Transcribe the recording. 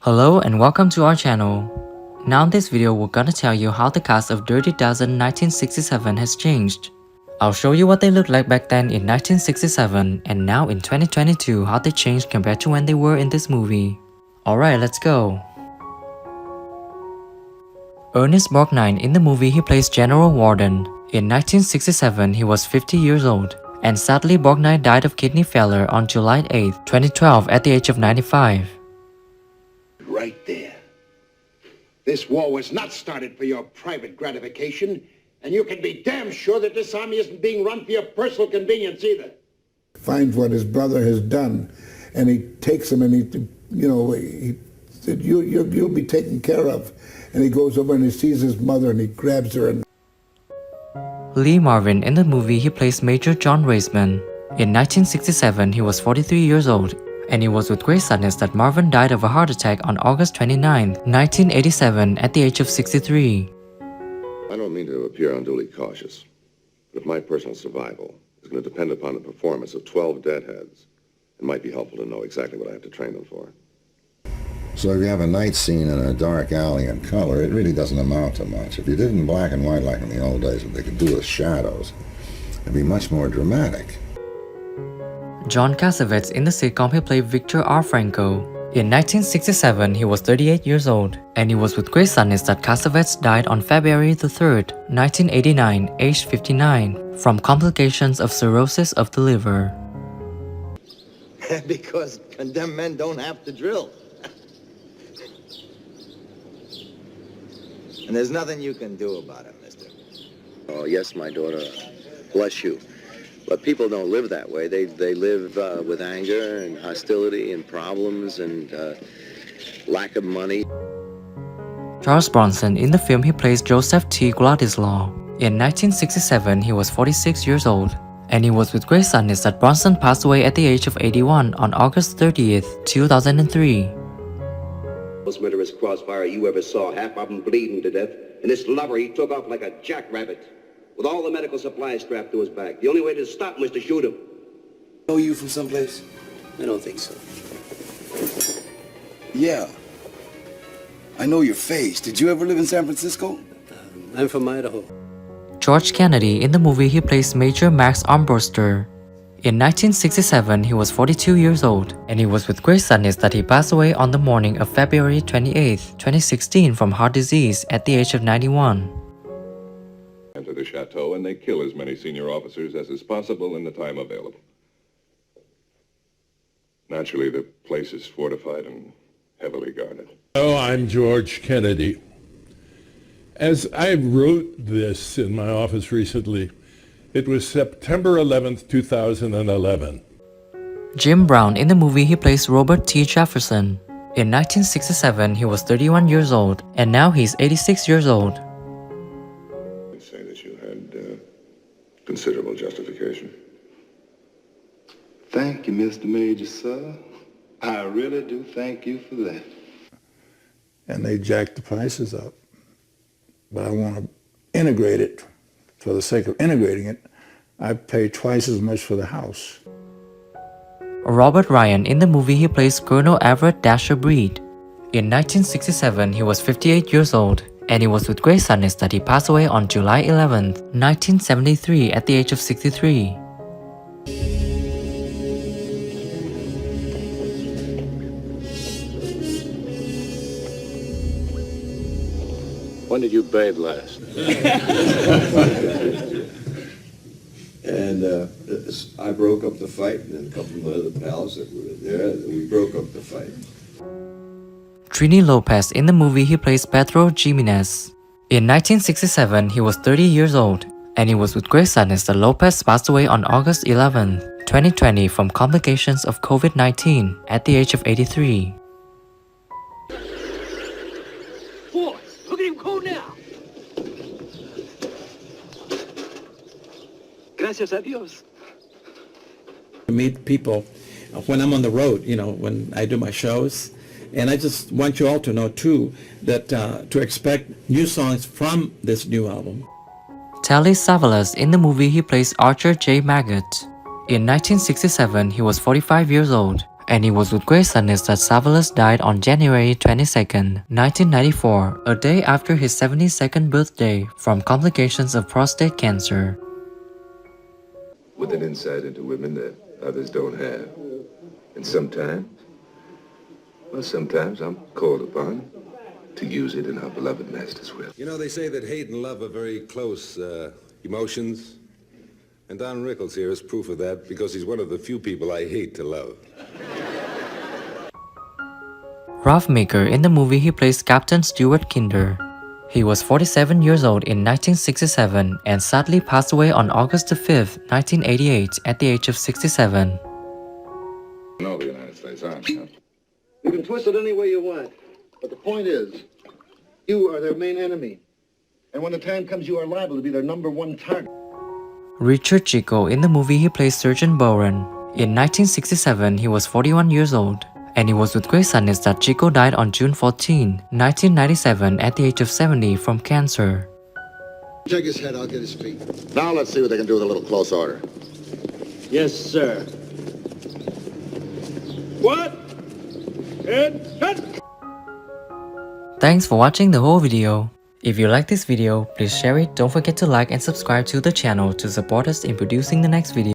Hello and welcome to our channel. Now in this video we're gonna tell you how the cast of Dirty Dozen 1967 has changed. I'll show you what they looked like back then in 1967 and now in 2022 how they changed compared to when they were in this movie. Alright, let's go. Ernest Borgnine in the movie he plays General Warden. In 1967 he was 50 years old. And sadly Borgnine died of kidney failure on July 8, 2012 at the age of 95. Right there. This war was not started for your private gratification, and you can be damn sure that this army isn't being run for your personal convenience either. Finds what his brother has done, and he takes him and he said, you'll be taken care of. And he goes over and he sees his mother and he grabs her. And Lee Marvin in the movie he plays Major John Raceman. In 1967 he was 43 years old, and it was with great sadness that Marvin died of a heart attack on August 29, 1987 at the age of 63. I don't mean to appear unduly cautious, but if my personal survival is going to depend upon the performance of 12 deadheads, it might be helpful to know exactly what I have to train them for. So if you have a night scene in a dark alley in color, it really doesn't amount to much. If you did it in black and white like in the old days, what they could do with shadows, it'd be much more dramatic. John Cassavetes in the sitcom he played Victor R. Franco. In 1967 he was 38 years old, and it was with great sadness that Cassavetes died on February the 3rd, 1989, aged 59, from complications of cirrhosis of the liver. Because condemned men don't have to drill. And there's nothing you can do about it, mister. Oh, yes, my daughter. Bless you. But people don't live that way. They live with anger and hostility and problems and lack of money. Charles Bronson in the film he plays Joseph T. Gladislaw. In 1967 he was 46 years old, and it was with great sadness that Bronson passed away at the age of 81 on August 30th, 2003. Most murderous crossfire you ever saw, half of them bleeding to death, and this lover, he took off like a jackrabbit, with all the medical supplies strapped to his back. The only way to stop him was to shoot him. Know you from someplace? I don't think so. Yeah. I know your face. Did you ever live in San Francisco? I'm from Idaho. George Kennedy in the movie he plays Major Max Armbruster. In 1967 he was 42 years old, and it was with great sadness that he passed away on the morning of February 28, 2016 from heart disease at the age of 91. Enter the chateau and they kill as many senior officers as is possible in the time available. Naturally, the place is fortified and heavily guarded. Oh, I'm George Kennedy. As I wrote this in my office recently, it was September 11th, 2011. Jim Brown in the movie he plays Robert T. Jefferson. In 1967 he was 31 years old, and now he's 86 years old. I'd say that you had considerable justification. thank you, Mr. Major, sir. I really do thank you for that. And they jacked the prices up. But I want to integrate it. For the sake of integrating it, I pay twice as much for the house. Robert Ryan in the movie he plays Colonel Everett Dasher Breed. In 1967 he was 58 years old, and it was with great sadness that he passed away on July 11, 1973 at the age of 63. When did you bathe last? And I broke up the fight, and a couple of other pals that were there, we broke up the fight. Trini Lopez in the movie he plays Pedro Jimenez. In 1967 he was 30 years old, and it was with great sadness that Lopez passed away on August 11, 2020 from complications of COVID-19 at the age of 83. Boy, look at him go now. Gracias a Dios. To meet people when I'm on the road, when I do my shows. And I just want you all to know, too, that to expect new songs from this new album. Telly Savalas in the movie he plays Archer J. Maggot. In 1967 he was 45 years old, and he was with great sadness that Savalas died on January 22, 1994, a day after his 72nd birthday, from complications of prostate cancer. With an insight into women that others don't have. And sometimes I'm called upon to use it in our beloved master's will. You know, they say that hate and love are very close emotions. And Don Rickles here is proof of that because he's one of the few people I hate to love. Ralph Meeker, in the movie he plays Captain Stuart Kinder. He was 47 years old in 1967 and sadly passed away on August 5, 1988 at the age of 67. No, the United States Army, huh? You can twist it any way you want. But the point is, you are their main enemy. And when the time comes, you are liable to be their #1 target. Richard Jaeckel, in the movie he plays Sergeant Bowen. In 1967, he was 41 years old, and he was with great sadness that Jaeckel died on June 14, 1997 at the age of 70 from cancer. Check his head, I'll get his feet. Now let's see what they can do with a little close order. Yes, sir. What? Head, cut! Thanks for watching the whole video. If you like this video, please share it, don't forget to like and subscribe to the channel to support us in producing the next video.